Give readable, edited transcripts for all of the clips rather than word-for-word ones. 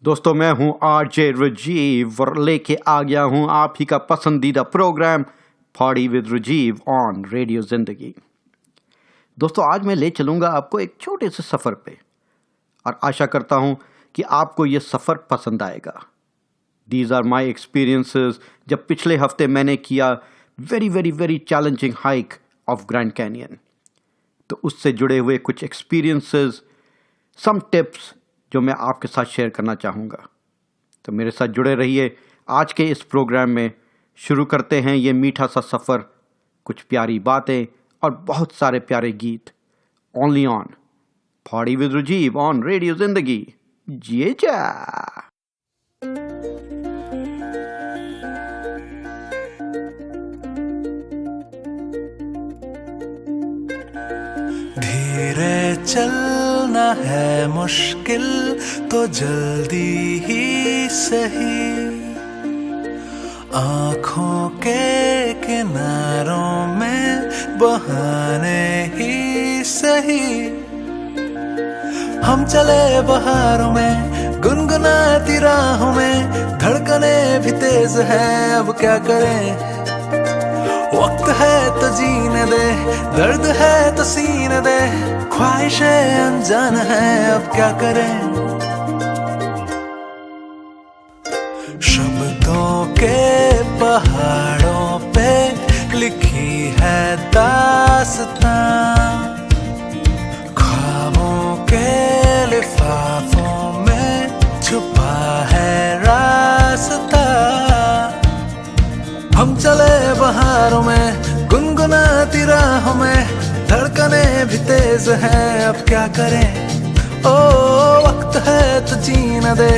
दोस्तों मैं हूं आरजे राजीव और लेके आ गया हूं आप ही का पसंदीदा programme party with Rajiv on radio Zindagi. दोस्तों आज मैं ले चलूंगा आपको एक छोटे से सफ़र पे और आशा करता हूं कि आपको ये सफ़र पसंद आएगा। दीज आर माई एक्सपीरियंसेस जब पिछले हफ्ते मैंने किया very challenging hike of Grand canyon, तो उससे जुड़े हुए कुछ एक्सपीरियंसेस, सम टिप्स जो मैं आपके साथ शेयर करना चाहूँगा। तो मेरे साथ जुड़े रहिए। आज के इस प्रोग्राम में शुरू करते हैं ये मीठा सा सफ़र, कुछ प्यारी बातें और बहुत सारे प्यारे गीत। Only on party with Rajiv on radio Zindagi. जिए जा। धीरे चलना है मुश्किल तो जल्दी ही सही, आँखों के किनारों में बहाने ही सही। हम चले बहारों में गुनगुनाती राहों में, धड़कने भी तेज है अब क्या करें। वक्त है तो जीने दे, दर्द है तो सीने दे, ख्वाहिशें अनजान है अब क्या करें। शब्दों के पहाड़ों पे लिखी है दास्तां, ख्वाबों के लिफाफों में छुपा है रास्ता। हम चले बहारों में गुनगुनाती राहों में, धड़कने भी तेज हैं अब क्या करें। ओ वक्त है तो जीने दे,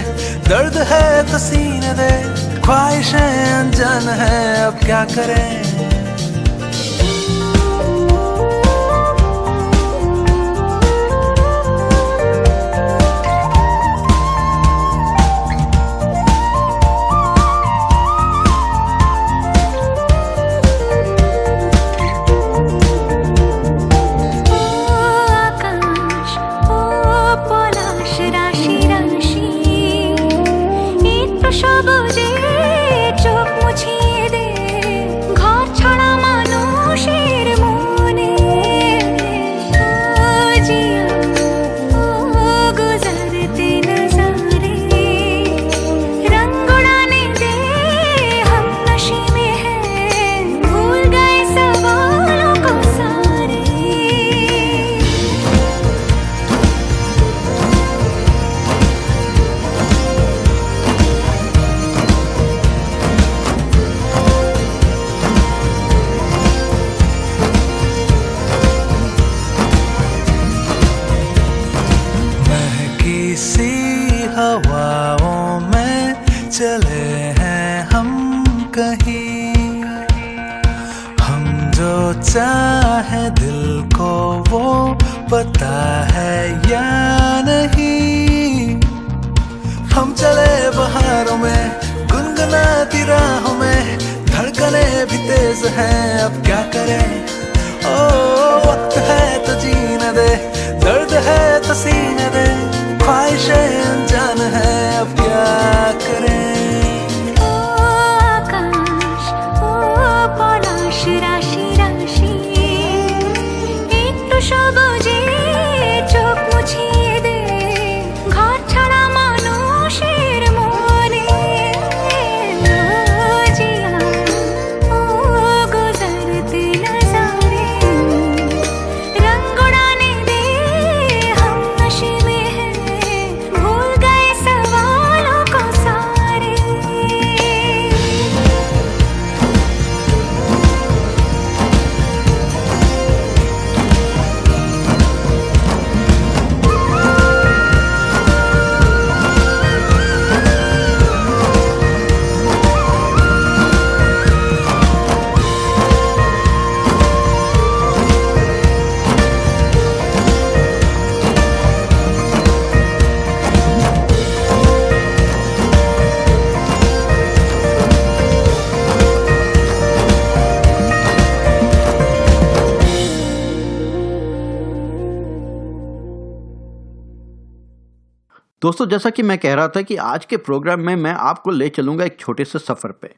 दर्द है तो सीने दे, ख्वाहिशें अनजान है अब क्या करें। हवाओं में चले हैं हम कहीं, हम जो चाहे दिल को वो पता है या नहीं। हम चले बहारों में गुनगुनाती राहों में, धड़कने भी तेज हैं अब क्या करें। ओ वक्त है तो जीने दे, दर्द है तो सीने दे, ख्वाहिशें अनजान है अब क्या करें। ओ आकाश ओ পলাশ রাশি রাশি, একটু সবুজে চোখ মুছিয়ে দে, ঘর ছাড়া মানুষের মনে। ও জিয়া ও गुजरते नजारे, रंग उड़ाने दे हम नशे में है, भूल गए सवालों को दोस्तों, जैसा कि मैं कह रहा था कि आज के प्रोग्राम में मैं आपको ले चलूंगा एक छोटे से सफ़र पे।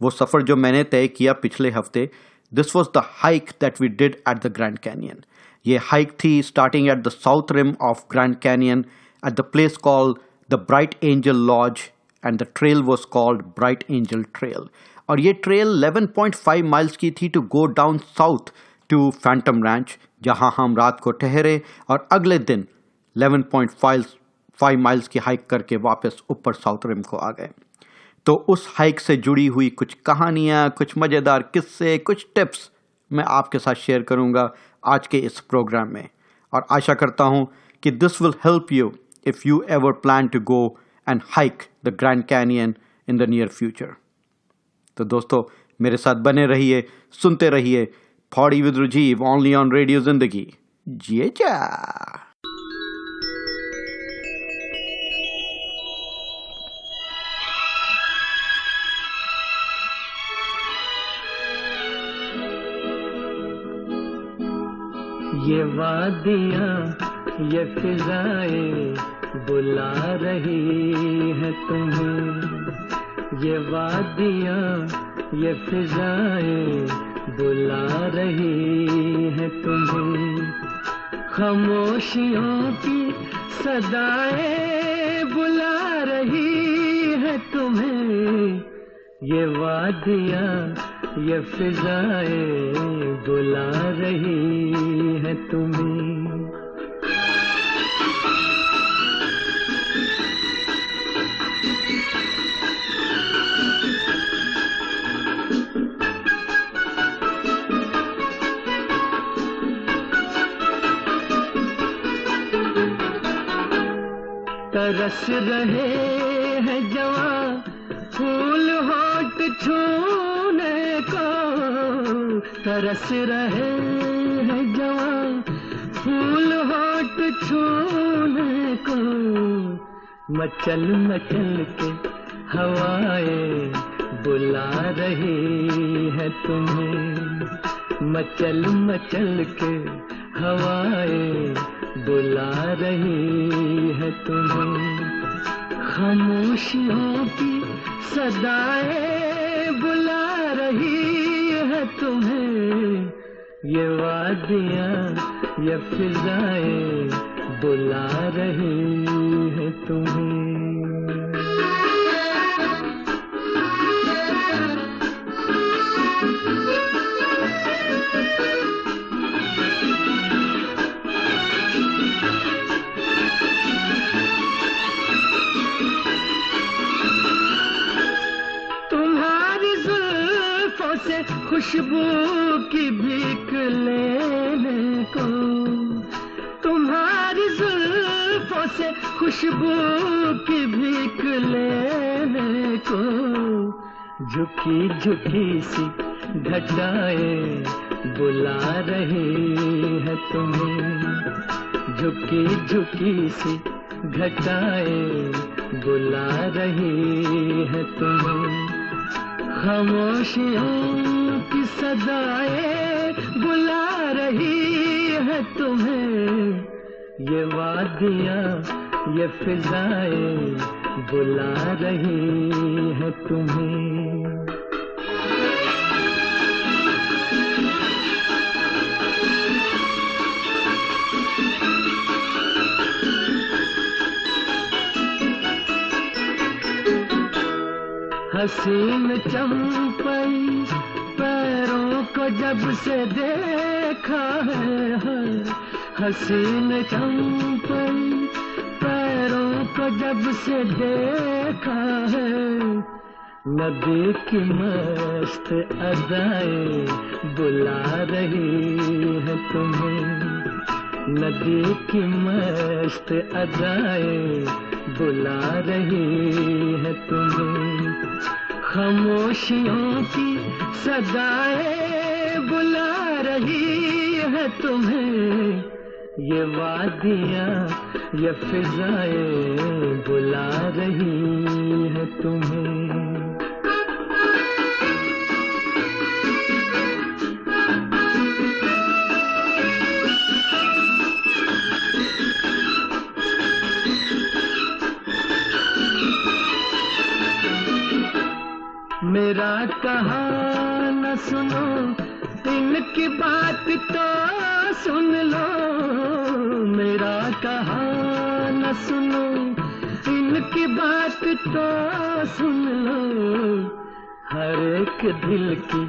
वो सफ़र जो मैंने तय किया पिछले हफ्ते, this was the hike that we did at the Grand Canyon. ये हाइक थी starting at the South Rim of Grand Canyon at the place called the Bright Angel Lodge and the trail was called Bright Angel Trail. और ये trail 11.5 miles की थी to go down south to Phantom Ranch, जहां हम रात को ठहरे और अगले दिन 11.5 माइल्स की हाइक करके वापस ऊपर साउथ रिम को आ गए। तो उस हाइक से जुड़ी हुई कुछ कहानियाँ, कुछ मज़ेदार किस्से, कुछ टिप्स मैं आपके साथ शेयर करूँगा आज के इस प्रोग्राम में, और आशा करता हूँ कि this will help you if you ever plan to go and hike the Grand Canyon in the near future. तो दोस्तों, मेरे साथ बने रहिए, सुनते रहिए पहाड़ी with Rajiv, only on radio Zindagi. जिए जा। ये वादियाँ, ये फिजाएं बुला रही है तुम्हें। ये वादियाँ, ये फिजाएं बुला रही है तुम्हें। खामोशियों की सदाएं बुला रही है तुम्हें। ये वादियाँ, ये फिजाएं बुला रही है तुम्हें। तरस रहे हैं जवां फूल होठ छूने को। तरस रहे हैं जवां फूल होठ छूने को। मचल मचल के हवाएं बुला रही है तुम्हें। मचल मचल के हवाएं बुला रही है तुम्हें। खामोशियों की सदाएं बुला रही है तुम्हें। ये वादियाँ, ये फिजाएं बुला रही है तुम्हें। खुशबू की भीख लेने को। तुम्हारी जुल्फों से खुशबू की भीख लेने को। झुकी झुकी सी घटाएं बुला रही है तुम्हें। झुकी झुकी सी घटाएं बुला रही है तुम्हें। खामोशियों की सदाएं बुला रही है तुम्हें। ये वादियाँ, ये फिजाएं बुला रही है तुम्हें। हसीन चंपई पैरों को जब से देखा है। हसीन चंपई पैरों को जब से देखा है। नदी की मस्त अदाएं बुला रही है तुम्हें। नदी की मस्त अदाएं बुला रही है तुम्हें। खामोशियों की सदाएं बुला रही है तुम्हें। ये वादियाँ, ये फिजाएं बुला रही है तुम्हें। मेरा कहा न सुनो, इनकी बात तो सुन लो। मेरा कहा न सुनो, इनकी बात तो सुन लो। हर एक दिल की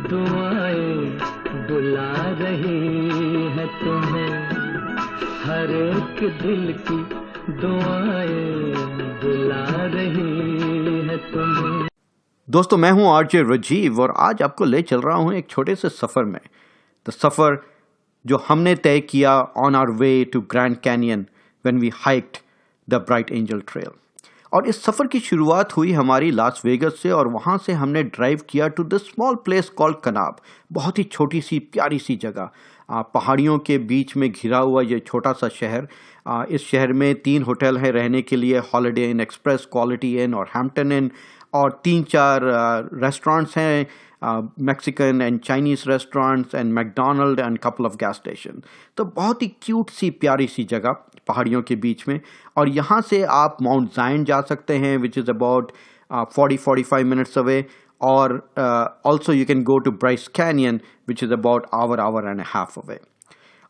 दुआएं बुला रही है तुम्हें। हर एक दिल की दुआएं बुला रही है तुम्हें। दोस्तों, मैं हूं आरजे राजीव और आज आपको ले चल रहा हूं एक छोटे से सफ़र में। तो सफ़र जो हमने तय किया on our way to Grand Canyon when we hiked the Bright Angel Trail. और इस सफ़र की शुरुआत हुई हमारी लास वेगस से और वहाँ से हमने ड्राइव किया to the small place called Kanab. बहुत ही छोटी सी प्यारी सी जगह, पहाड़ियों के बीच में घिरा हुआ ये छोटा सा शहर। इस शहर में 3 होटल हैं रहने के लिए, holiday Inn Express, quality in और हैम्पटन इन। और 3-4 रेस्टोरेंट्स हैं, Mexican and Chinese restaurants and McDonald and couple of gas station. तो बहुत ही क्यूट सी प्यारी सी जगह पहाड़ियों के बीच में। और यहाँ से आप माउंट जायन जा सकते हैं which is about 40-45 minutes away. और also you can go to Bryce Canyon which is about hour and a half away.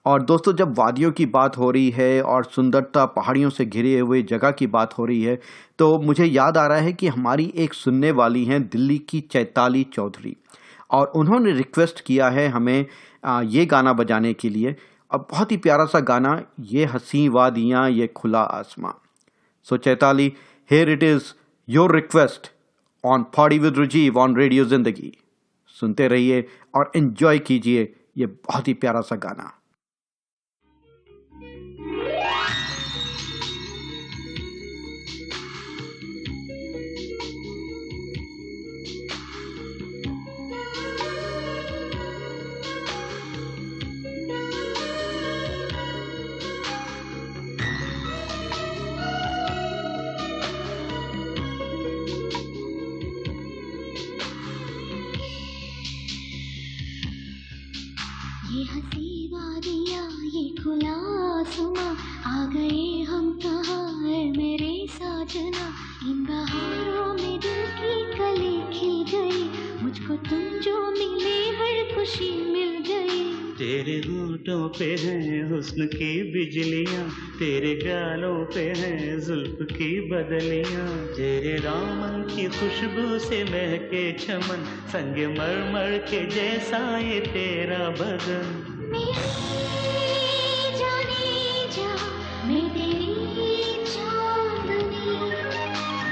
और दोस्तों, जब वादियों की बात हो रही है और सुंदरता पहाड़ियों से घिरे हुए जगह की बात हो रही है तो मुझे याद आ रहा है कि हमारी एक सुनने वाली हैं दिल्ली की चैताली चौधरी, और उन्होंने रिक्वेस्ट किया है हमें ये गाना बजाने के लिए। अब बहुत ही प्यारा सा गाना, ये हंसी वादियाँ ये खुला आसमां। So Chaitali, here it is your request on Poddy with Rajiv on radio Zindagi. सुनते रहिए और एंजॉय कीजिए ये बहुत ही प्यारा सा गाना। ये हंसी वादियाँ ये खुला आसमां, आ गए हम कहाँ है मेरे साजना। इन बहारों में दिल की कली खिल गई, मुझको तुम जो मिले हर खुशी मिल गई। तेरे होठों पे हैं हुस्न की बिजलियाँ, तेरे गालों पे हैं जुल्फ की बदलियाँ। तेरे दामन की खुशबू से महके चमन, संग मरमर के जैसा ये तेरा बदन। मेरी जाने जा, मैं तेरी चांदनी,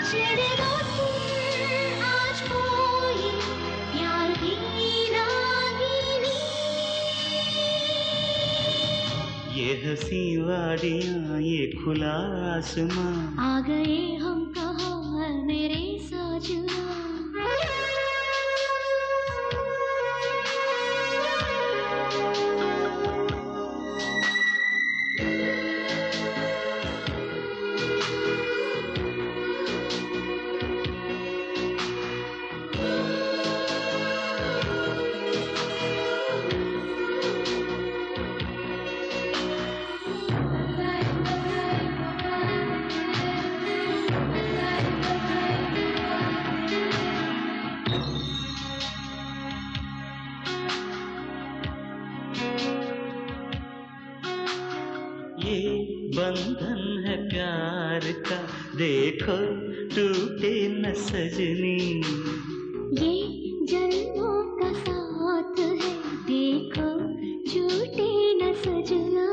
छेड़ दो तुम आज कोई प्यार की रागिनी। ये हंसी वादियाँ ये खुला आसमां, आ गए हम कहाँ मेरे साजना। ये बंधन है प्यार का, देखो टूटे न सजनी। ये जन्मों का साथ है, देखो झूठे न सजना।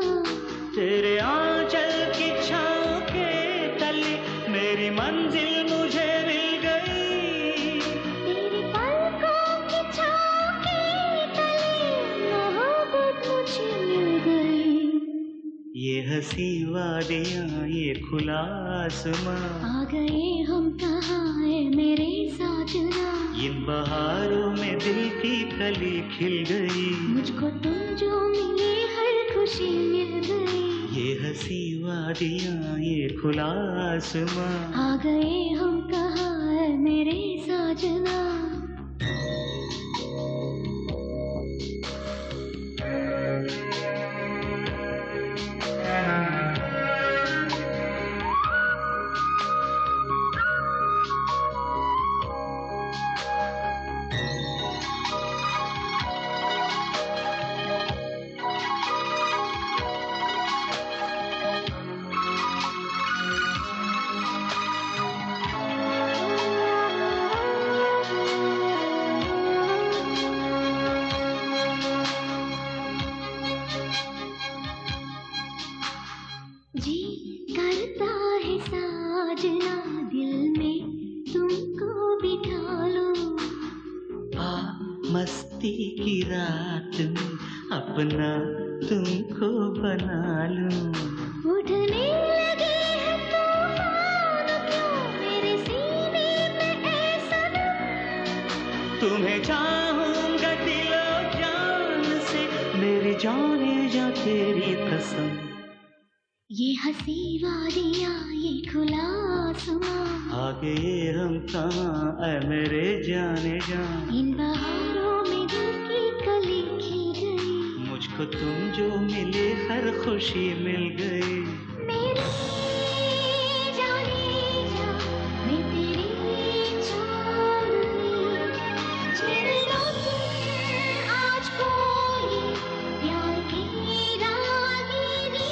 तेरे आंचल की छाँव के तले मेरी मंजिल मुझे मिल गई। तेरी पलकों की छाँव के तले मोहब्बत मुझे मिल गई। ये हंसी वादियाँ ये खुला आसमां, आ गए हम कहाँ है मेरे साजना। इन बहारों में दिल की कली खिल गई, मुझको तुम जो मिले हर खुशी मिल गई। ये हंसी वादियाँ ये खुला आसमां। आ गए हम कहाँ है मेरे साजना। मस्ती की रात में अपना तुमको बना लूं। उठने लगे हैं तूफान क्यों मेरे सीने में ऐ सनम। तुम्हें चाहूंगा दिलो जान से, मेरी जाने जा तेरी कसम। ये हंसी वादियाँ ये खुला आसमां, आगे हम कहाँ ऐ मेरे जाने जा। इन बहारों में दिल की कली खिल गई। मुझको तुम जो मिले हर खुशी मिल गई। मेरी जाने जा मैं तेरी चांदनी, छेड़ना तुझे आज कोई प्यार की रागिनी।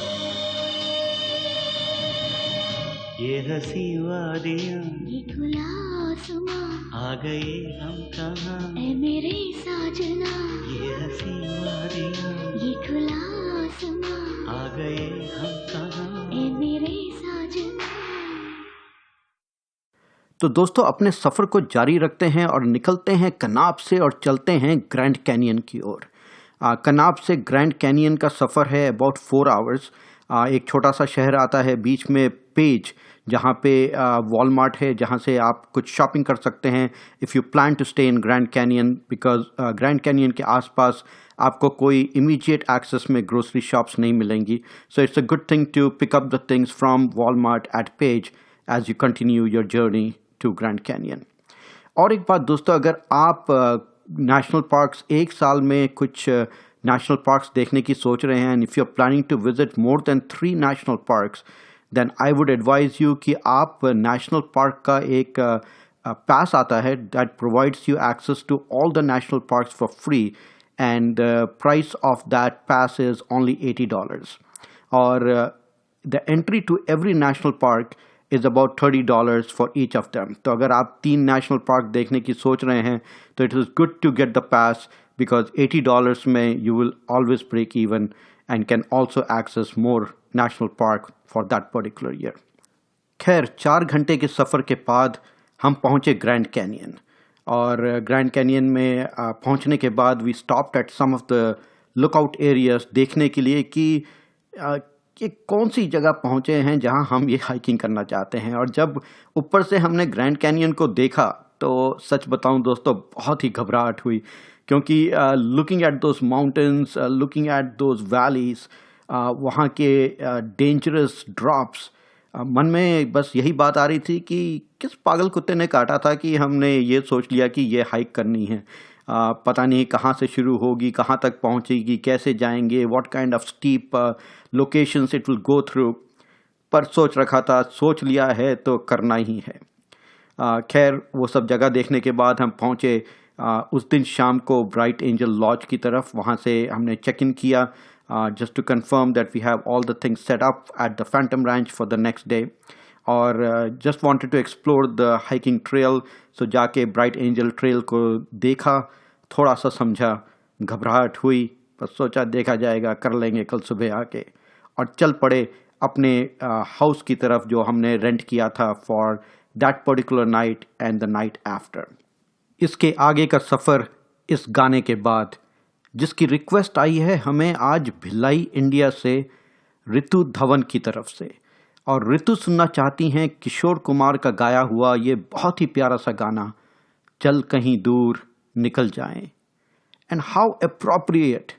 ये हंसी वादियाँ ये खुला आसमां, आ गए हम कहाँ। ऐ मेरे साजना। ये हंसी वादियाँ ये खुला आसमां, आ गए हम कहाँ। ऐ मेरे साजना। तो दोस्तों अपने सफ़र को जारी रखते हैं और निकलते हैं कनाब से और चलते हैं ग्रैंड कैनियन की ओर। कनाब से ग्रैंड कैनियन का सफ़र है अबाउट 4 आवर्स। एक छोटा सा शहर आता है बीच में पेज, जहाँ पे वॉलमार्ट है, जहाँ से आप कुछ शॉपिंग कर सकते हैं if you plan to stay in Grand Canyon, because Grand Canyon के आसपास आपको कोई इमीडिएट एक्सेस में ग्रोसरी शॉप्स नहीं मिलेंगी। So it's a good thing to pick up the things from Walmart at Page as you continue your journey to Grand Canyon. और एक बात दोस्तों, अगर आप नेशनल पार्क्स एक साल में कुछ नेशनल पार्क्स देखने की सोच रहे हैं, and if you are planning to visit more than 3 national parks, then I would advise you कि आप नेशनल पार्क का एक पास आता है that provides you access to all the national parks for free, and price of that pass is only $80, और the entry to every national park is about $30 for each of them. तो अगर आप 3 national park देखने की सोच रहे हैं तो it is good to get the pass, because $80 में you will always break even and can also access more national park for that particular year. खैर 4 घंटे के सफ़र के बाद हम पहुँचे ग्रैंड कैनियन, और ग्रैंड कैनियन में पहुँचने के बाद we stopped at some of the lookout areas देखने के लिए कि कि कौन सी जगह पहुँचे हैं जहाँ हम ये हाइकिंग करना चाहते हैं। और जब ऊपर से हमने ग्रैंड कैनियन को देखा तो सच बताऊं दोस्तों बहुत ही घबराहट हुई, क्योंकि looking at those mountains, looking at those valleys, वहाँ के डेंजरस ड्रॉप्स, मन में बस यही बात आ रही थी कि किस पागल कुत्ते ने काटा था कि हमने ये सोच लिया कि ये हाइक करनी है। पता नहीं कहाँ से शुरू होगी, कहाँ तक पहुँचेगी, कैसे जाएंगे, what kind of steep locations it will go through, पर सोच रखा था, सोच लिया है तो करना ही है। खैर वो सब जगह देखने के बाद हम पहुँचे उस दिन शाम को ब्राइट एंजल लॉज की तरफ। वहाँ से हमने चेक इन किया just to confirm that we have all the things set up at the Phantom Ranch for the next day, और just wanted to explore the hiking trail। so जाके bright Angel trail को देखा, थोड़ा सा समझा, घबराहट हुई, बस सोचा देखा जाएगा, कर लेंगे कल सुबह आके, और चल पड़े अपने हाउस की तरफ जो हमने रेंट किया था for that particular night and the night after. इसके आगे का सफ़र इस गाने के बाद, जिसकी रिक्वेस्ट आई है हमें आज भिलाई इंडिया से ऋतु धवन की तरफ से, और ऋतु सुनना चाहती हैं किशोर कुमार का गाया हुआ ये बहुत ही प्यारा सा गाना, चल कहीं दूर निकल जाएं। And how appropriate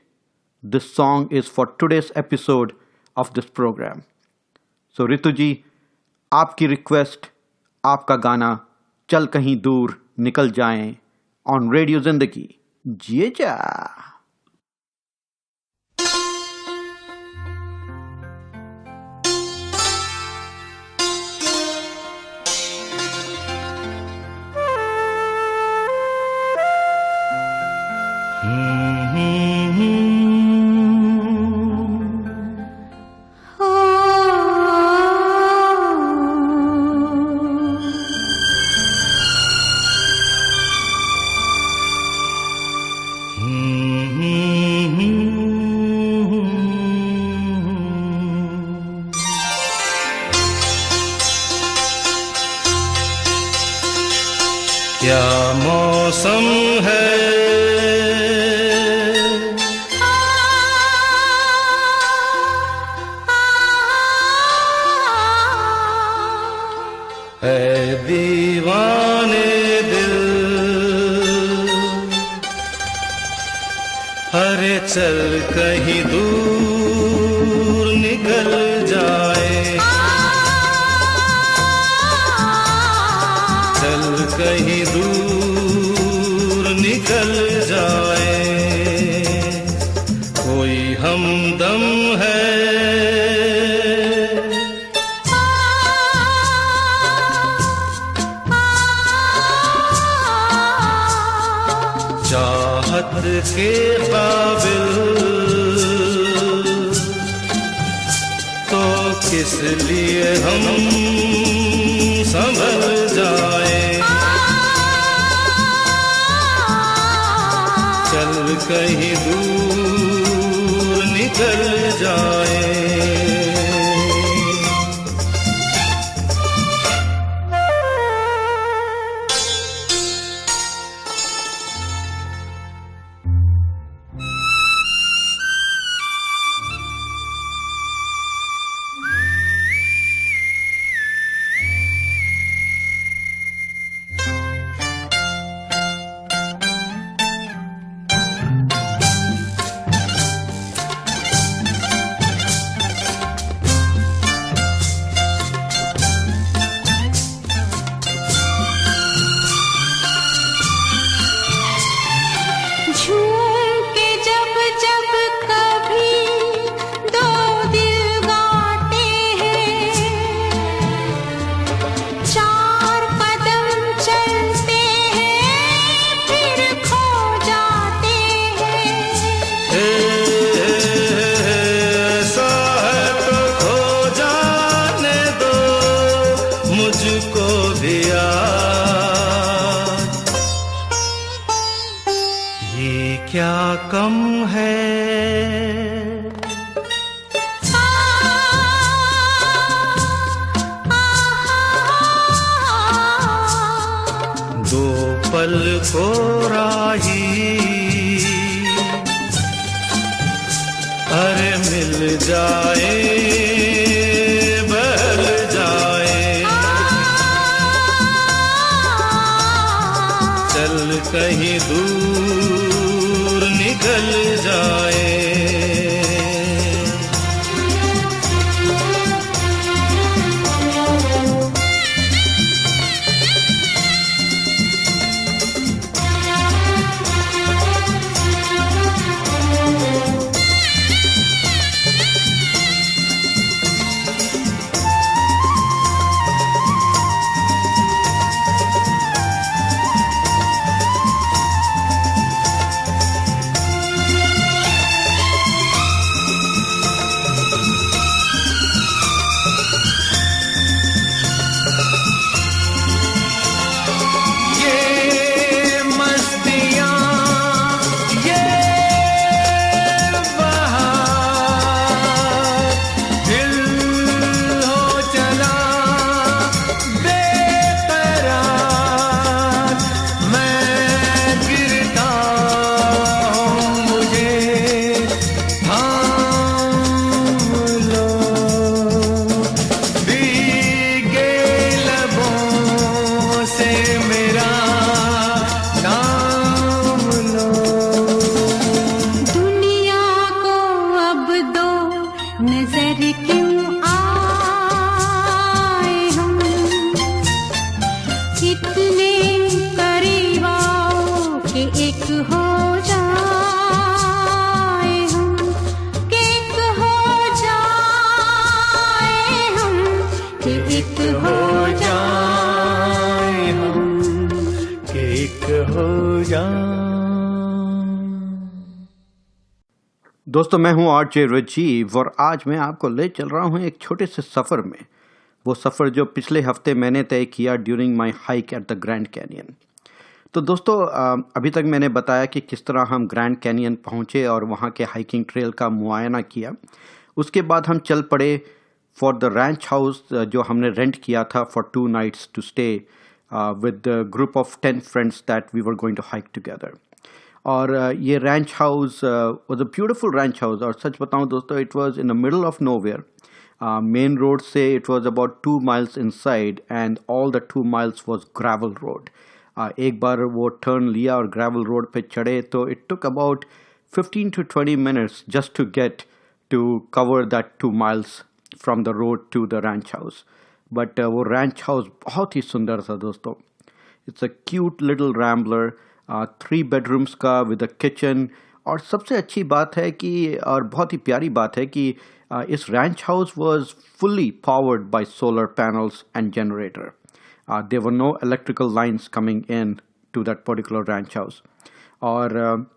this song is for today's episode of this program. So Ritu ji, आपकी रिक्वेस्ट, आपका गाना चल कहीं दूर निकल जाएं ऑन रेडियो जिंदगी। जिए जा। क्या मौसम है चल कहीं दूर निकल जाए, चल कहीं दूर निकल जाए, कोई हमदम है चाहत के काबिल तो किस लिए हम संभल जाए, चल कहीं दूर निकल जाए। झूम के जब जब कभी दो दिल गाते हैं, चार कदम चलते हैं फिर खो जाते हैं। ऐसा है तो खो जाने दो मुझको भी यार, ये क्या कम है दो पल को राही, अरे मिल जाए बहल जाए, चल कहीं दूर निकल जाए। दोस्तों मैं हूं आरजे राजीव और आज मैं आपको ले चल रहा हूं एक छोटे से सफ़र में। वो सफ़र जो पिछले हफ्ते मैंने तय किया during my hike eight the Grand canyon. तो दोस्तों अभी तक मैंने बताया कि किस तरह हम ग्रैंड कैनियन पहुंचे और वहां के हाइकिंग ट्रेल का मुआयना किया। उसके बाद हम चल पड़े फॉर द रैंच हाउस जो हमने रेंट किया था for 2 nights to stay with group of 10 friends that we were going to hike together. और ये ranch house was a beautiful ranch house. और सच बताऊं दोस्तों, it was in the middle of nowhere. Main road से it was about 2 miles inside and all the 2 miles was gravel road. एक बार वो टर्न लिया और ग्रेवल रोड पे चढ़े तो it took about 15 to 20 minutes just to get to cover that 2 miles from the road to the ranch house. But वो ranch house बहुत ही सुंदर था दोस्तों. It's a cute little rambler, 3 bedrooms का with a kitchen. और सबसे अच्छी बात है कि और बहुत ही प्यारी बात है कि इस ranch house was fully powered by solar panels and generator. There were no electrical lines coming in to that particular ranch house. और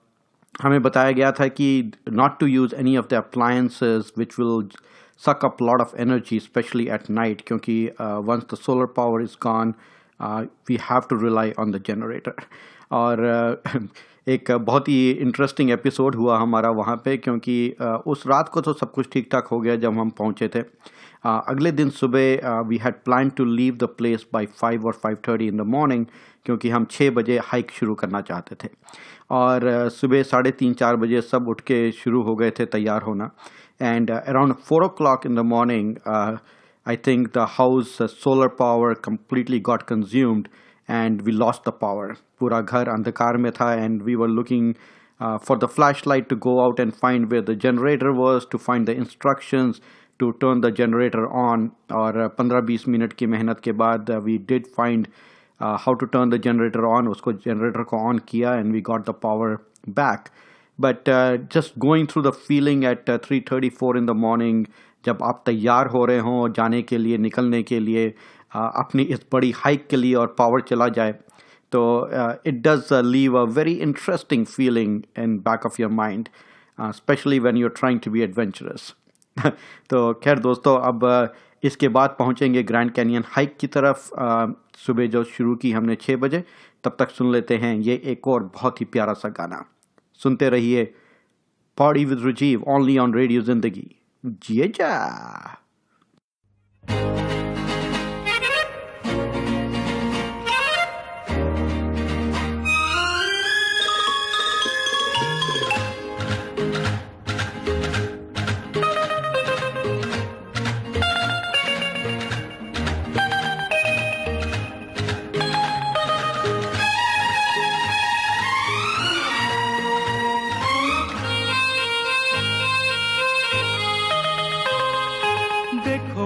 हमें बताया गया था कि not to use any of the appliances which will suck up a lot of energy, especially at night, क्योंकि once the solar power is gone, we have to rely on the generator. और एक बहुत ही interesting episode हुआ हमारा वहाँ पे, क्योंकि उस रात को तो सब कुछ ठीक ठाक हो गया जब हम पहुँचे थे. अगले दिन सुबह we had plan to leave the place by 5 और 5:30 इन द मॉर्निंग, क्योंकि हम 6 बजे हाइक शुरू करना चाहते थे. और सुबह 3:30-4 बजे सब उठ के शुरू हो गए थे तैयार होना. And around 4 o'clock in the morning, I think the house solar power completely got consumed and we lost the power. पूरा घर अंधकार में था and we were looking for the flashlight to go out and find where the generator was, to find the instructions to turn the generator on. और 15-20 minute की मेहनत के बाद we did find how to turn the generator on. उसको generator को on किया and we got the power back. But just going through the feeling at 3:34 in the morning, जब आप तैयार हो रहे हों जाने के लिए, निकलने के लिए, अपनी इस बड़ी हाइक के लिए और पावर चला जाए, तो it does leave a very interesting feeling in back of your mind, especially when you're trying to be adventurous. तो खैर दोस्तों, अब इसके बाद पहुंचेंगे ग्रैंड कैनियन हाइक की तरफ. सुबह जो शुरू की हमने 6 बजे, तब तक सुन लेते हैं ये एक और बहुत ही प्यारा सा गाना. सुनते रहिए party with Rajiv only on radio Zindagi. जिए जा.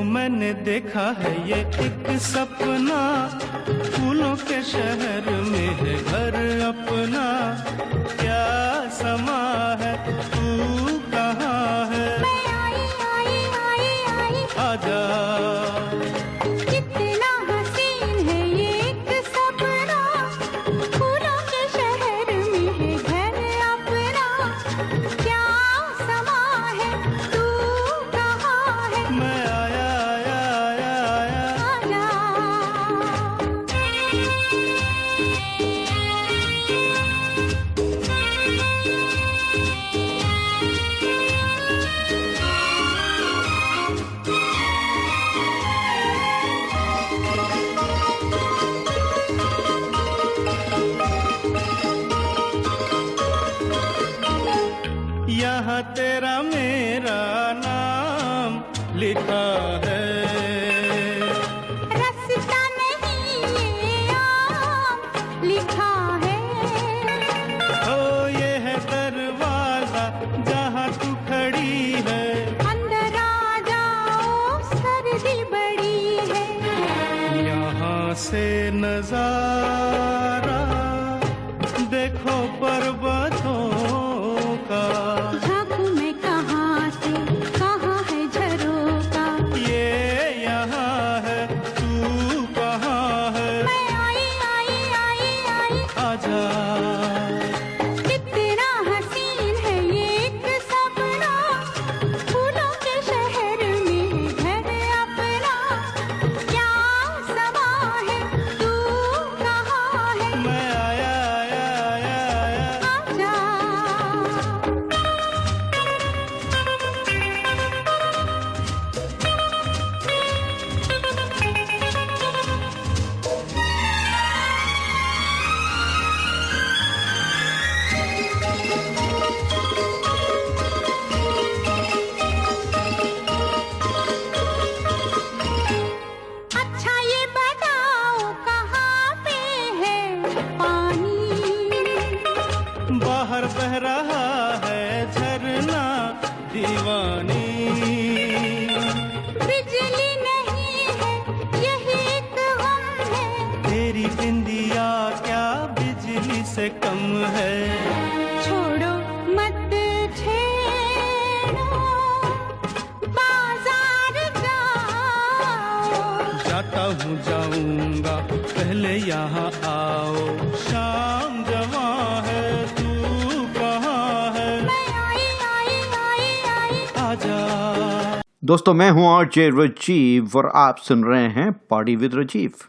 मैंने देखा है ये एक सपना, फूलों के शहर में है घर अपना. क्या समा है, तू कहाँ है? मैं आई आई आई आई आजा. कितना हसीन है ये एक सपना, फूलों के शहर में है घर अपना. क्या समा है, तू कहाँ है? मैं आया आया आया आया. आजा. यहाँ तेरा मेरा नाम लिखा है. रास्ता नहीं ये आम लिखा है. ओ ये है दरवाजा जहाँ तू खड़ी है. अंदर आ जाओ, सर्दी बड़ी है. यहाँ से नजारा देखो पर्वतों का. झांकू मैं कहाँ से, कहाँ है झरोका. ये यहाँ है, तू कहाँ है? मैं आई आई आई आई आजा. कितना हसीन है ये एक सपना, फूलों के शहर में घर अपना. क्या समा है, तू कहाँ है? मैं आया आया आया आया. आजा. दिया क्या बिजली से कम है। छोड़ो मत छेड़ो, बाजार जाओ। जाता हूँ जाऊंगा पहले यहाँ आओ। शाम जवां है तू कहाँ है, मैं आई आजा। दोस्तों मैं हूं आरजे राजीव और आप सुन रहे हैं पार्टी विद राजीव।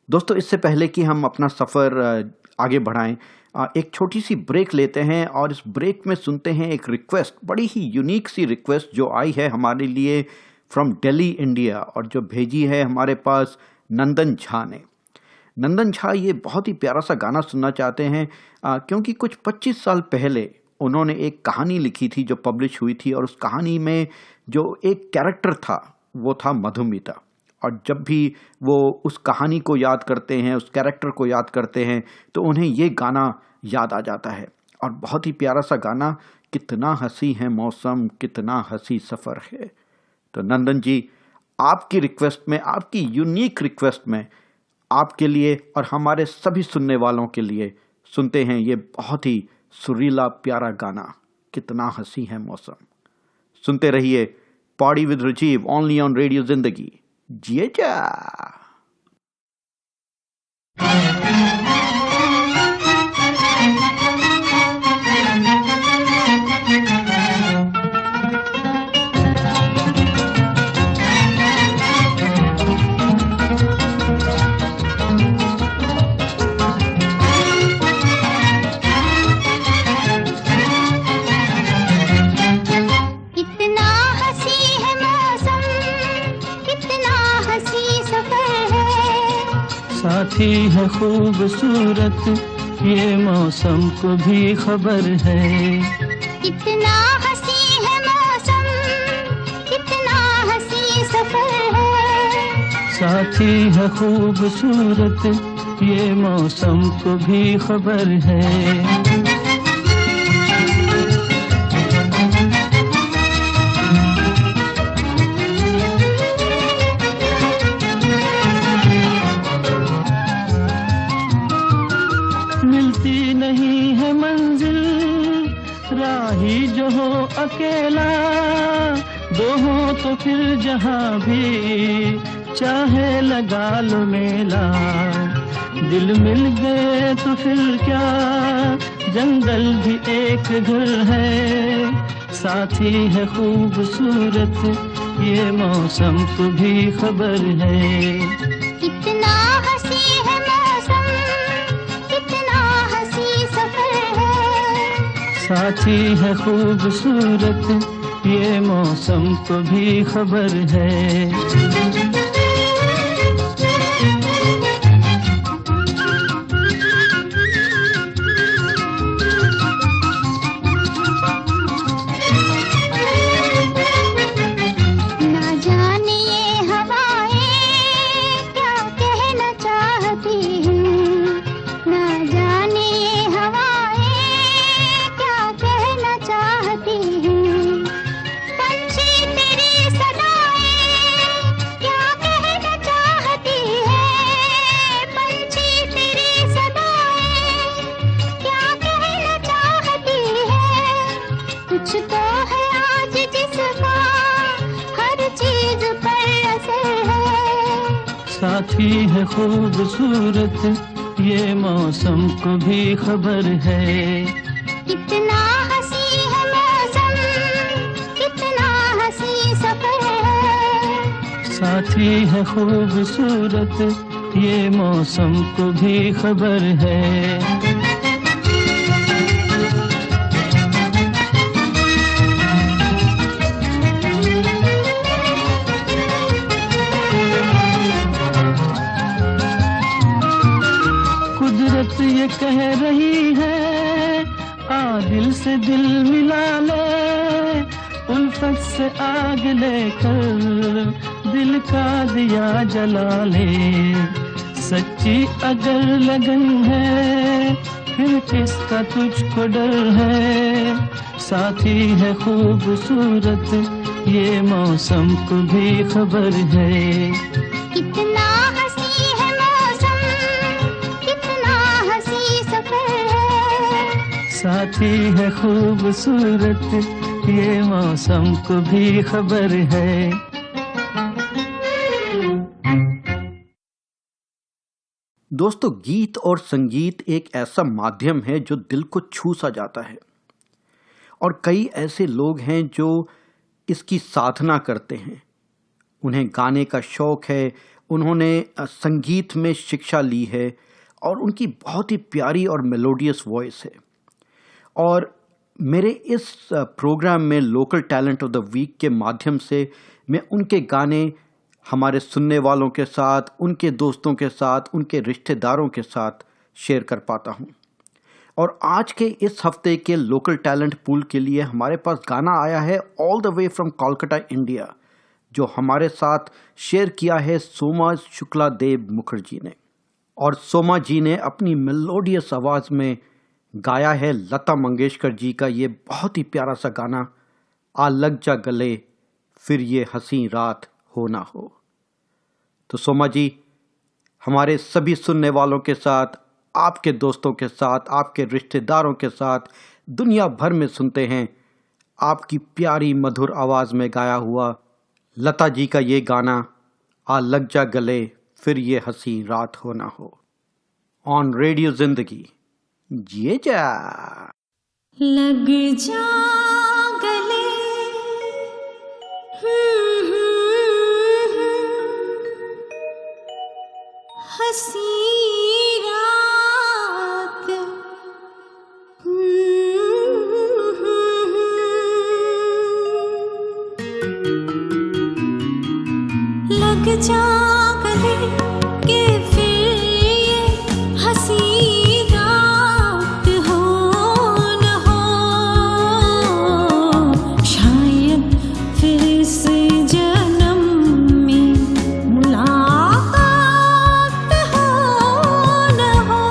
दोस्तों इससे पहले कि हम अपना सफ़र आगे बढ़ाएं, एक छोटी सी ब्रेक लेते हैं और इस ब्रेक में सुनते हैं एक रिक्वेस्ट, बड़ी ही यूनिक सी रिक्वेस्ट जो आई है हमारे लिए फ्रॉम दिल्ली इंडिया और जो भेजी है हमारे पास नंदन झा ने। नंदन झा ये बहुत ही प्यारा सा गाना सुनना चाहते हैं क्योंकि कुछ 25 साल पहले उन्होंने एक कहानी लिखी थी जो पब्लिश हुई थी और उस कहानी में जो एक कैरेक्टर था वो था मधुमिता। और जब भी वो उस कहानी को याद करते हैं, उस कैरेक्टर को याद करते हैं तो उन्हें ये गाना याद आ जाता है। और बहुत ही प्यारा सा गाना, कितना हंसी है मौसम कितना हंसी सफ़र है। तो नंदन जी आपकी रिक्वेस्ट में, आपकी यूनिक रिक्वेस्ट में आपके लिए और हमारे सभी सुनने वालों के लिए सुनते हैं ये बहुत ही सुरीला प्यारा गाना, कितना हंसी है मौसम। सुनते रहिए party with Rajiv only on radio Zindagi. जिए जा। कितना हंसी है मौसम, कितना हंसी सफर है। साथी है खूबसूरत ये मौसम को भी खबर है। कितना हंसी है मौसम, कितना हंसी सफर है। साथी है खूबसूरत ये मौसम को भी खबर है। मिलती नहीं है मंजिल राही जो हो अकेला, दो हो तो फिर जहाँ भी चाहे लगा लो मेला। दिल मिल गए तो फिर क्या, जंगल भी एक घर है। साथी है खूबसूरत ये मौसम को भी खबर है। कितना हंसी है मौसम, कितना हंसी सफर है। साथी है खूबसूरत ये मौसम को भी खबर है। ना जाने ये हवाएं क्या कहना चाहती हैं, ना जाने ये हवाएं क्या कहना चाहती हैं। पंछी तेरी सदाएं क्या कहना चाहती हैं। पंछी तेरी सदाएं क्या कहना चाहती हैं। कुछ तो है आज जिसका हर चीज पर असर है। साथी है खूबसूरत ये मौसम को भी खबर है। कितना हंसी है मौसम, कितना हंसी सफर है। साथी है खूबसूरत ये मौसम को भी खबर है। कुदरत ये कह रही है आ दिल से दिल मिला ले, उल्फत से आग लेकर दिल का दिया जला ले। सच्ची अगर लगन है फिर किसका तुझको डर है। साथी है खूबसूरत ये मौसम को भी खबर है। कितना हंसी है मौसम, साथी है खूबसूरत, ये मौसम को भी खबर है। दोस्तों, गीत और संगीत एक ऐसा माध्यम है जो दिल को छू सा जाता है, और कई ऐसे लोग हैं जो इसकी साधना करते हैं। उन्हें गाने का शौक है, उन्होंने संगीत में शिक्षा ली है और उनकी बहुत ही प्यारी और मेलोडियस वॉइस है। और मेरे इस प्रोग्राम में local talent of the week के माध्यम से मैं उनके गाने हमारे सुनने वालों के साथ, उनके दोस्तों के साथ, उनके रिश्तेदारों के साथ शेयर कर पाता हूँ। और आज के इस हफ्ते के लोकल टैलेंट पूल के लिए हमारे पास गाना आया है all the way from Kolkata, India, जो हमारे साथ शेयर किया है सोमा शुक्ला देव मुखर्जी ने। और सोमा जी ने अपनी मेलोडियस आवाज़ में गाया है लता मंगेशकर जी का ये बहुत ही प्यारा सा गाना, आ लग जा गले फिर ये हंसी रात हो ना हो। तो सोमा जी, हमारे सभी सुनने वालों के साथ, आपके दोस्तों के साथ, आपके रिश्तेदारों के साथ दुनिया भर में सुनते हैं आपकी प्यारी मधुर आवाज़ में गाया हुआ लता जी का ये गाना, आ लग जा गले फिर ये हंसी रात हो ना हो, ऑन रेडियो जिंदगी। जिए जा। लग जा गले हंसी रात लग जा गले के फिर ये हंसी रात हो न हो, शायद फिर इस जन्म में मुलाकात हो न हो।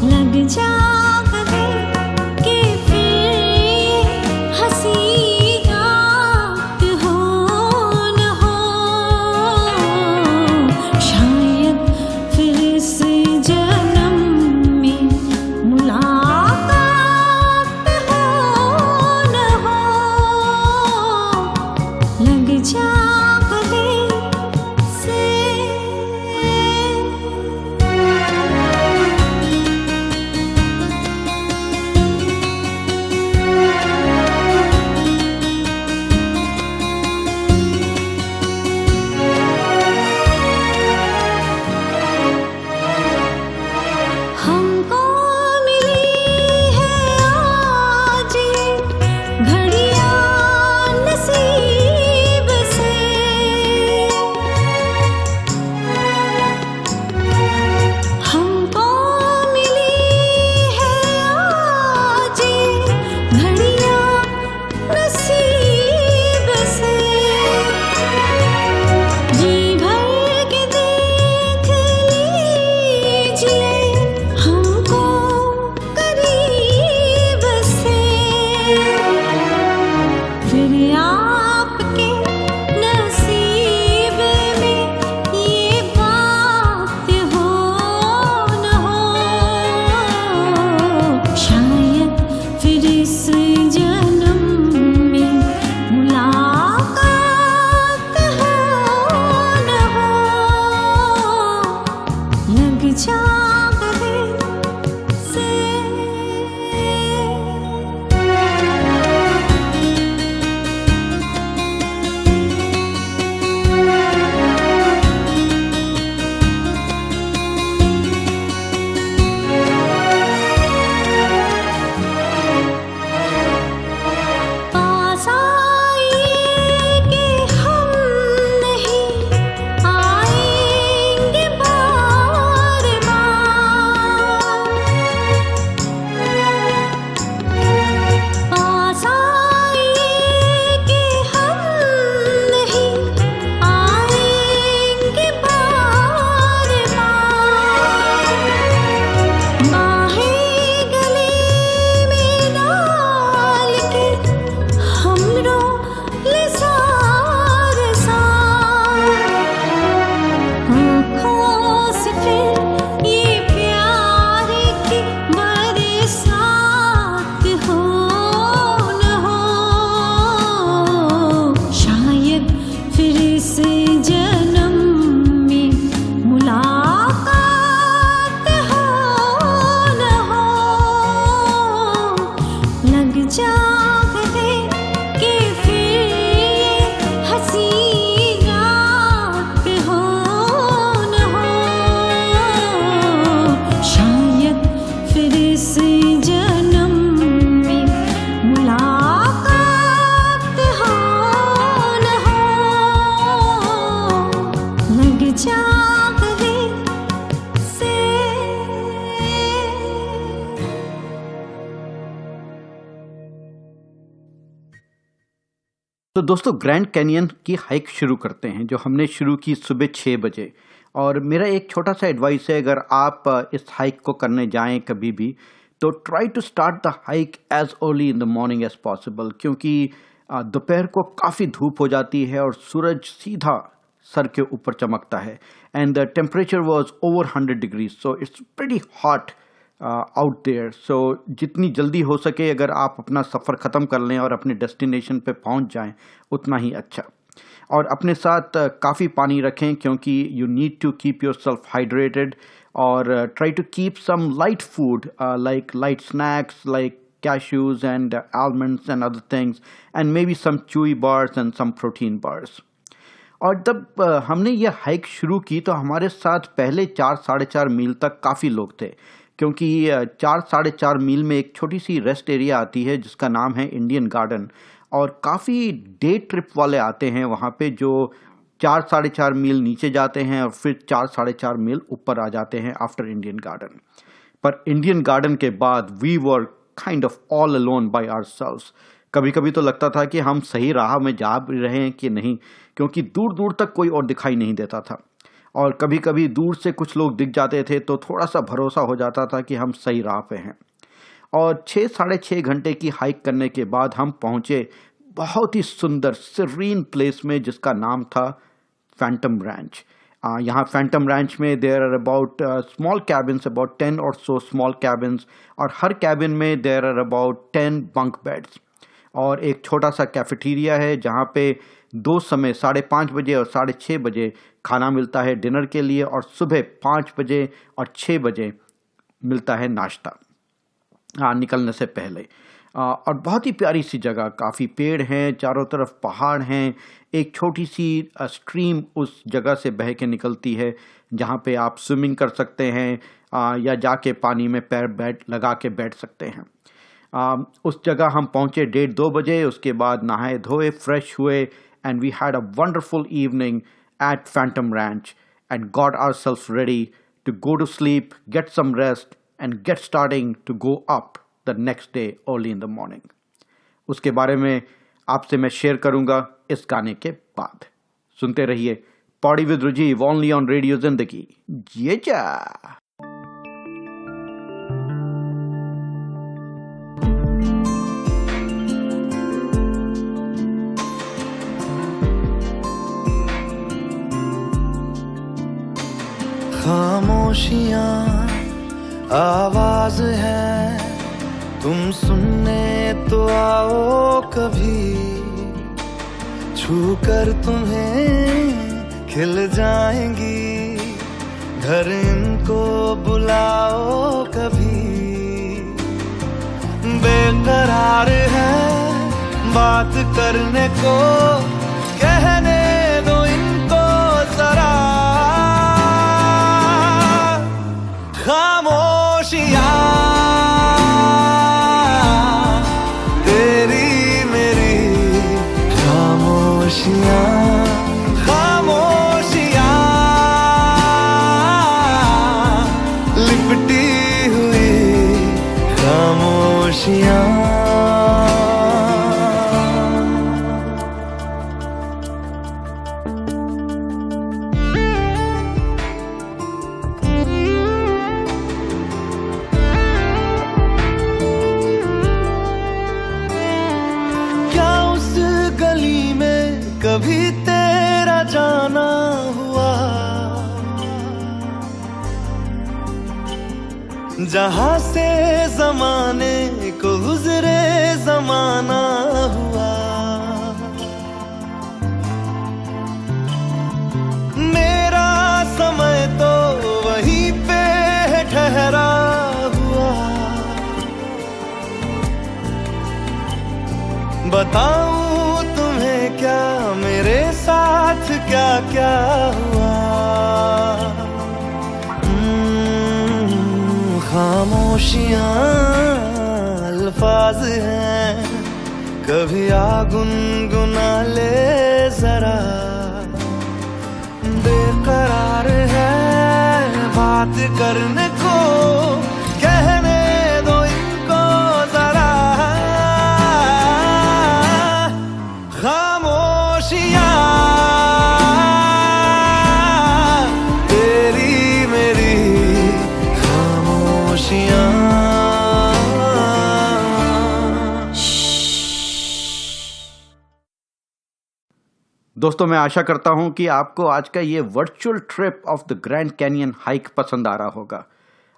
लग जा गले के फिर ये हंसी रात हो न हो, शायद फिर इस जन्म में मुलाकात हो न हो। लग जा गले से। हमको मिली है आज घड़ियां नसीब से, हमको मिली है आज घड़ियां नसीब से। जी भर के देख लीजिए हमको करीब से, फिर आपके नसीब में ये बात हो न हो, शायद फिर इस जन्म में मुलाकात हो न हो। लग जा गले से। पास आइए कि हम नहीं आएंगे बार बार, तो दोस्तों ग्रैंड कैनियन की हाइक शुरू करते हैं, जो हमने शुरू की सुबह 6 बजे। और मेरा एक छोटा सा एडवाइस है, अगर आप इस हाइक को करने जाएं कभी भी, तो try to start the hike as early in the morning as possible, क्योंकि दोपहर को काफ़ी धूप हो जाती है और सूरज सीधा सर के ऊपर चमकता है। And the temperature was over 100 degrees, so it's pretty hot out there. So जितनी जल्दी हो सके अगर आप अपना सफ़र ख़त्म कर लें और अपने डेस्टिनेशन पे पहुंच जाएं, उतना ही अच्छा। और अपने साथ काफ़ी पानी रखें, क्योंकि you need to keep yourself hydrated. और try to keep some light food like light snacks like cashews and almonds and other things, and maybe some chewy bars and some protein bars. और जब हमने ये hike शुरू की तो हमारे साथ पहले 4-4.5 मील तक काफ़ी लोग थे, क्योंकि 4-4.5 मील में एक छोटी सी रेस्ट एरिया आती है जिसका नाम है इंडियन गार्डन। और काफ़ी डे ट्रिप वाले आते हैं वहाँ पे, जो 4-4.5 मील नीचे जाते हैं और फिर 4-4.5 मील ऊपर आ जाते हैं आफ्टर इंडियन गार्डन। पर इंडियन गार्डन के बाद we were kind of all alone by ourselves. कभी कभी तो लगता था कि हम सही राह में जा भी रहे हैं कि नहीं, क्योंकि दूर दूर तक कोई और दिखाई नहीं देता था। और कभी कभी दूर से कुछ लोग दिख जाते थे तो थोड़ा सा भरोसा हो जाता था कि हम सही राह पे हैं। और 6-6.5 घंटे की हाइक करने के बाद हम पहुँचे बहुत ही सुंदर सीरीन प्लेस में, जिसका नाम था फैंटम रैंच। यहाँ फैंटम रैंच में there are about small cabins, about 10 और सो स्मॉल कैबिन्स, और हर कैबिन में there are about 10 bunk beds. और एक छोटा सा कैफेटेरिया है जहाँ पे 2 समय 5:30 बजे और 6:30 बजे खाना मिलता है डिनर के लिए, और सुबह 5 बजे और 6 बजे मिलता है नाश्ता निकलने से पहले। और बहुत ही प्यारी सी जगह, काफ़ी पेड़ हैं, चारों तरफ पहाड़ हैं, एक छोटी सी स्ट्रीम उस जगह से बह के निकलती है जहाँ पे आप स्विमिंग कर सकते हैं या जाके पानी में पैर लगा के बैठ सकते हैं। उस जगह हम पहुँचे 1:30-2 बजे। उसके बाद नहाए धोए, फ्रेश हुए, and we had a wonderful evening at Phantom Ranch and got ourselves ready to go to sleep, get some rest and get starting to go up the next day early in the morning. उसके बारे में आपसे मैं share करूंगा इस गाने के बाद। सुनते रहिए Poddy with Rajiv only on radio Zindagi. ये जा खामोशियाँ आवाज है, तुम सुनने तो आओ कभी, छू कर तुम्हें खिल जाएंगी, घर इनको बुलाओ कभी। बेकरार है बात करने को, कहने दो इनको जरा। खामोशियाँ तेरी मेरी खामोशियाँ, खामोशियाँ लिपटी हुई खामोशियाँ। कभी तेरा जाना हुआ, जहां से जमाने को गुजरे जमाना हुआ। मेरा समय तो वहीं पे ठहरा हुआ, बताऊं तुम्हें क्या मेरे साथ क्या क्या हुआ। खामोशियाँ अल्फाज हैं, कभी आ गुनगुना ले जरा। बेकरार है बात करने को, कहने दो इनको जरा। खामोश दोस्तों मैं आशा करता हूं कि आपको आज का ये virtual trip of the Grand canyon hike पसंद आ रहा होगा।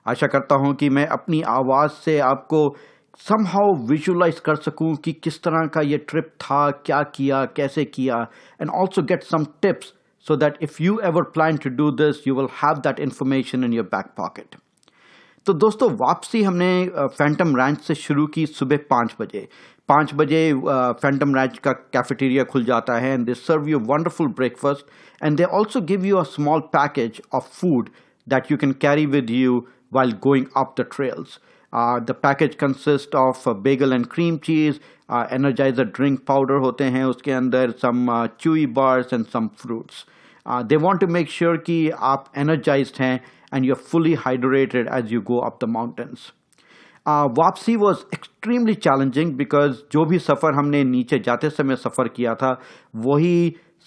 आशा करता हूं कि मैं अपनी आवाज़ से आपको समहाउ विजुअलाइज कर सकूं कि किस तरह का ये ट्रिप था, क्या किया, कैसे किया, and also get some tips so that if you ever plan to do this, you will have that information in your back pocket. तो दोस्तों वापसी हमने फैंटम रैंच से शुरू की सुबह 5 बजे। 5 बजे फैंटम रैंच का कैफेटेरिया खुल जाता है and they serve you wonderful breakfast and they also give you a small package of food that you can carry with you while going up the trails. The package consists of bagel and cream cheese, Energizer drink powder होते हैं उसके अंदर, some chewy bars and some fruits. They want to make sure कि आप energized हैं and you're fully hydrated as you go up the mountains. वापसी was extremely challenging because जो भी सफ़र हमने नीचे जाते समय सफ़र किया था वही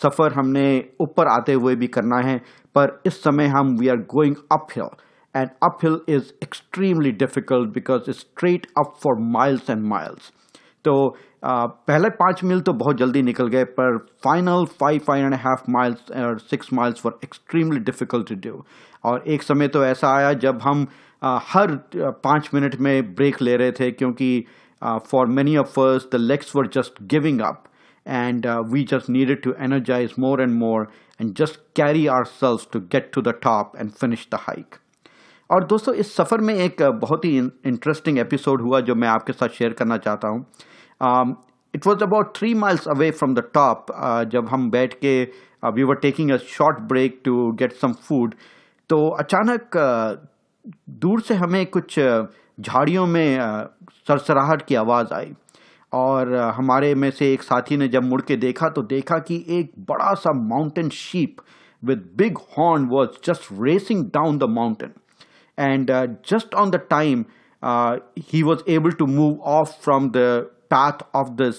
सफ़र हमने ऊपर आते हुए भी करना है, पर इस समय हम we are going uphill. And uphill is extremely difficult because it's straight up for miles and miles. तो पहले 5 मील तो बहुत जल्दी निकल गए, पर फाइनल 5.5 miles और 6 miles were extremely difficult to do. और एक समय तो ऐसा आया जब हम हर 5 मिनट में ब्रेक ले रहे थे क्योंकि for many of us the legs were just giving up and we just needed to energize more and more and just carry ourselves to get to the top and finish the hike. और दोस्तों इस सफ़र में एक बहुत ही interesting episode हुआ जो मैं आपके साथ शेयर करना चाहता हूँ। It was about 3 miles away from the top. जब हम बैठ के we were taking a short break to get some food, तो अचानक दूर से हमें कुछ झाड़ियों में सरसराहट की आवाज़ आई और हमारे में से एक साथी ने जब मुड़ के देखा तो देखा कि एक बड़ा सा mountain sheep with big horn was just racing down the mountain. And just on the time, he was able to move off from the path of this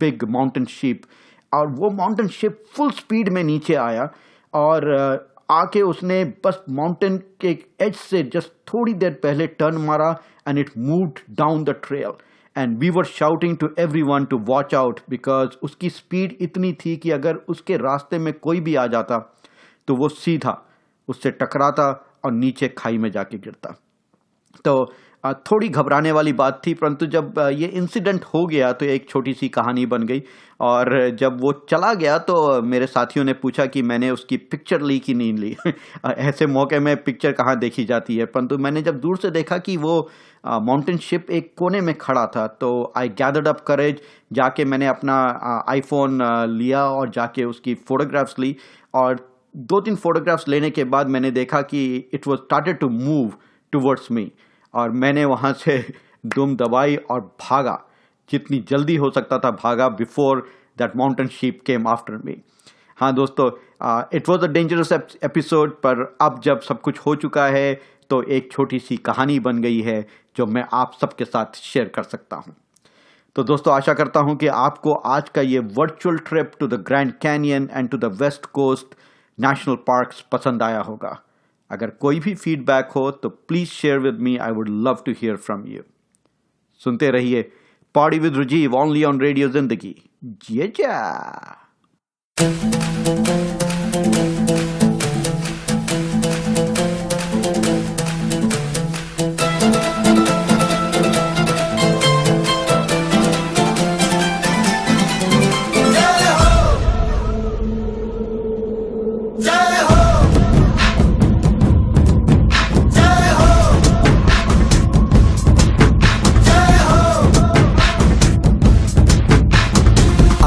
big mountain sheep. और वो माउंटेन शिप फुल स्पीड में नीचे आया और आके उसने बस mountain के एज से जस्ट थोड़ी देर पहले टर्न मारा and it moved down the trail and we were shouting to everyone to watch out because उसकी स्पीड इतनी थी कि अगर उसके रास्ते में कोई भी आ जाता तो वो सीधा उससे टकराता और नीचे खाई में जाके गिरता. तो थोड़ी घबराने वाली बात थी, परंतु जब ये इंसिडेंट हो गया तो एक छोटी सी कहानी बन गई और जब वो चला गया तो मेरे साथियों ने पूछा कि मैंने उसकी पिक्चर ली कि नहीं ली. ऐसे मौके में पिक्चर कहाँ देखी जाती है, परंतु मैंने जब दूर से देखा कि वो माउंटेन शिप एक कोने में खड़ा था तो आई गैदर्ड अप करेज. जाके मैंने अपना आईफोन लिया और जाके उसकी फ़ोटोग्राफ्स ली और 2-3 फोटोग्राफ्स लेने के बाद मैंने देखा कि it was started to move towards me और मैंने वहाँ से दुम दबाई और भागा, जितनी जल्दी हो सकता था भागा before that mountain sheep came after me. हाँ दोस्तों, it was a dangerous episode, पर अब जब सब कुछ हो चुका है तो एक छोटी सी कहानी बन गई है जो मैं आप सबके साथ शेयर कर सकता हूँ. तो दोस्तों आशा करता हूँ कि आपको आज का ये virtual trip to the Grand Canyon and to the West Coast national parks पसंद आया होगा. अगर कोई भी फीडबैक हो तो please share with me. I would love to hear from you. सुनते रहिए party with Rajiv only on radio Zindagi. जी जा.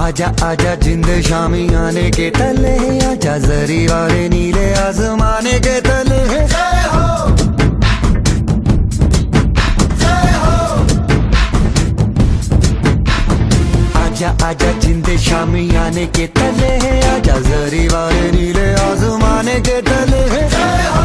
आजा आजा जिंद शामी आने के तले, आजा जरी वाले नीले आसमाने के तले. जय हो जय हो. आजा आजा जिंद शामी आने के तले, आजा जरी वाले नीले आसमाने के तले. जय हो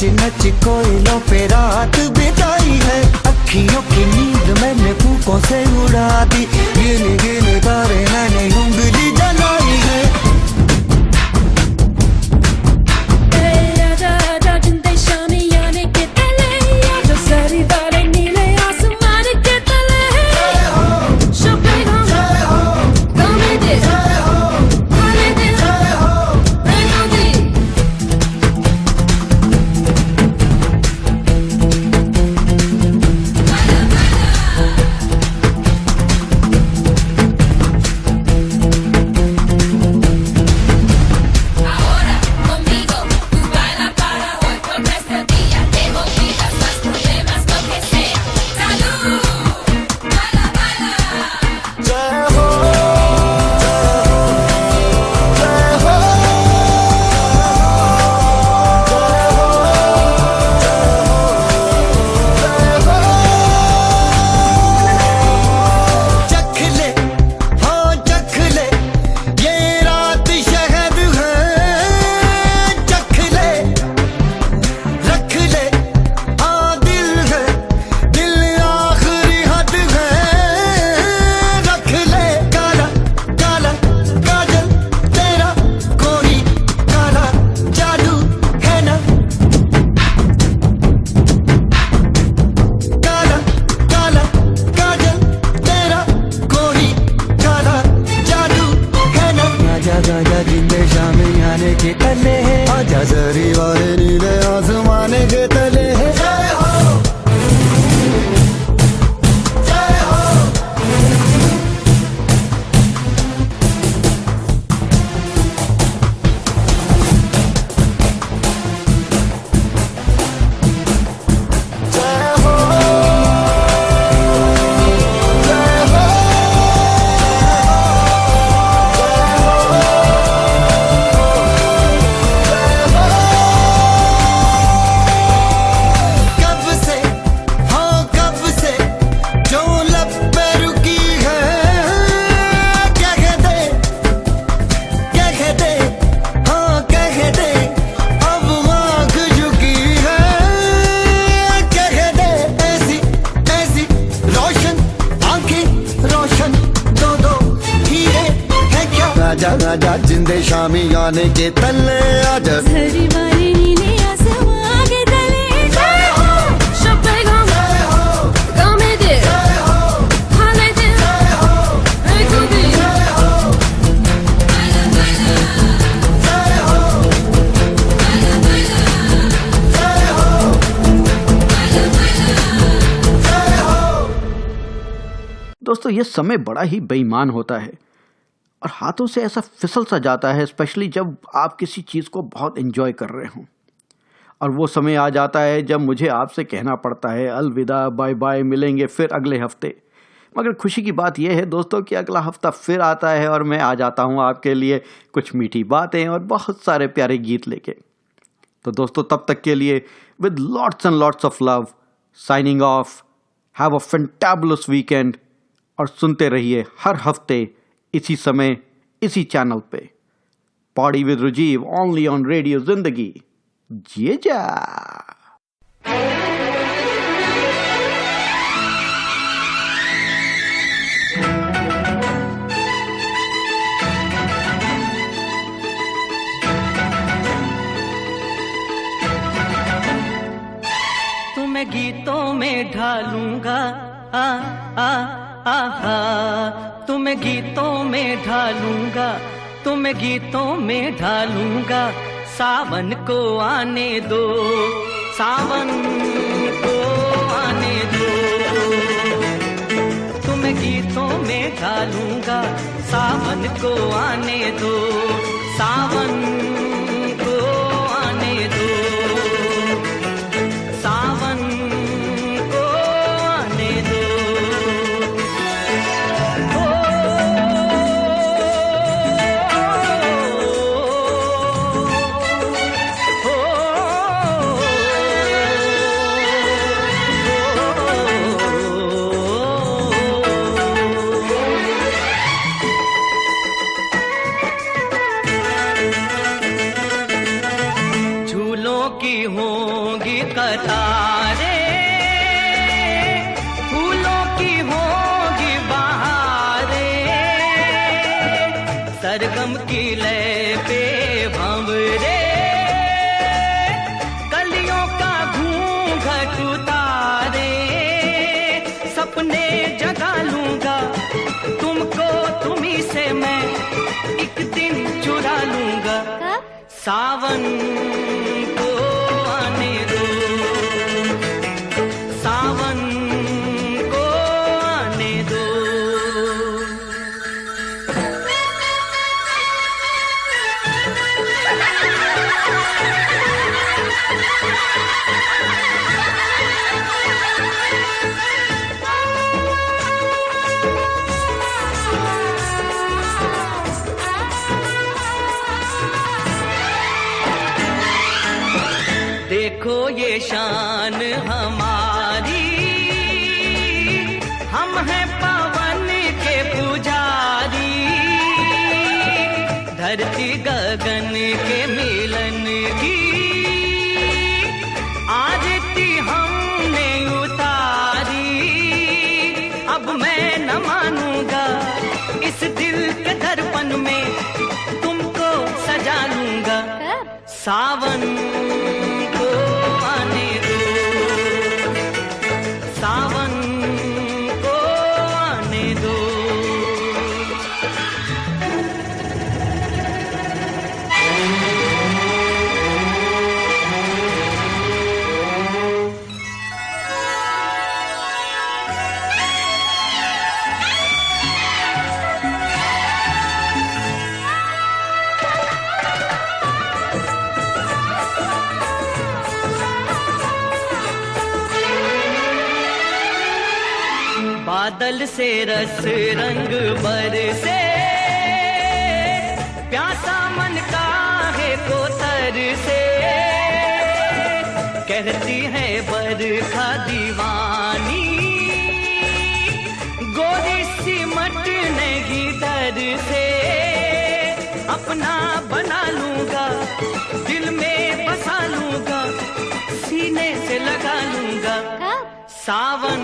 नच नच कोयलों पे रात बिताई है, अखियों की नींद मैंने फूकों से उड़ा दी, गिन गिन तारे मैंने उंगली जलाई है। आजा आजा जिंदे शामियाने के तले, आजा सारी तारे नीले आसमान के तले। शोपे गामे दे खाने दे रहने दे। के तले है, आजा जरी वाले नीले आसमान के तले है। जय हो जय हो। जय हो जय हो। आजा आजा जिंदे शामियाने के तले, आजा सारी वाले नीले आसमान के तले। जय हो शोपे गामे दे खाने दे रहने दे। दोस्तों ये समय बड़ा ही बेईमान होता है और हाथों से ऐसा फिसल सा जाता है, स्पेशली जब आप किसी चीज़ को बहुत एंजॉय कर रहे हों। और वो समय आ जाता है जब मुझे आपसे कहना पड़ता है अलविदा, बाय बाय, मिलेंगे फिर अगले हफ्ते। मगर खुशी की बात यह है दोस्तों कि अगला हफ्ता फिर आता है और मैं आ जाता हूँ आपके लिए कुछ मीठी बातें और बहुत सारे प्यारे गीत लेके। तो दोस्तों तब तक के लिए with lots and lots of love, signing off. Have a fantabulous weekend और सुनते रहिए हर हफ्ते इसी समय इसी चैनल पे party with Rajiv, only on radio Zindagi. जिए जा। तुम्हें गीतों में ढालूंगा आ आ आहा, तुम्हें गीतों में ढालूंगा, तुम्हें गीतों में ढालूंगा। सावन को आने दो, सावन को आने दो। तुम्हें गीतों में ढालूंगा, सावन को आने दो, सावन को आने दो, सावन को आने दो। सरगम की लय पे भंवरे, कलियों का घूंघट उतारे, सपने जगा लूंगा तुमको, तुम्ही से मैं एक दिन चुरा लूंगा। सावन को आने दो, सावन को आने दो। देखो ये शान हमारी, हम हैं पवन के पुजारी, धरती गगन के मिलन की आरती हमने उतारी। अब मैं न मानूंगा इस दिल के दर्पण में, तुमको सजा लूंगा। सावन को आने दो, सावन को आने दो। बादल से रस रंग बरसे, प्यासा मन काहे को तरसे, कहती है बरखा दीवानी, गोरी सिमट नहीं डर से। अपना बना लूंगा, दिल में बसा लूंगा, सीने से लगा लूंगा। सावन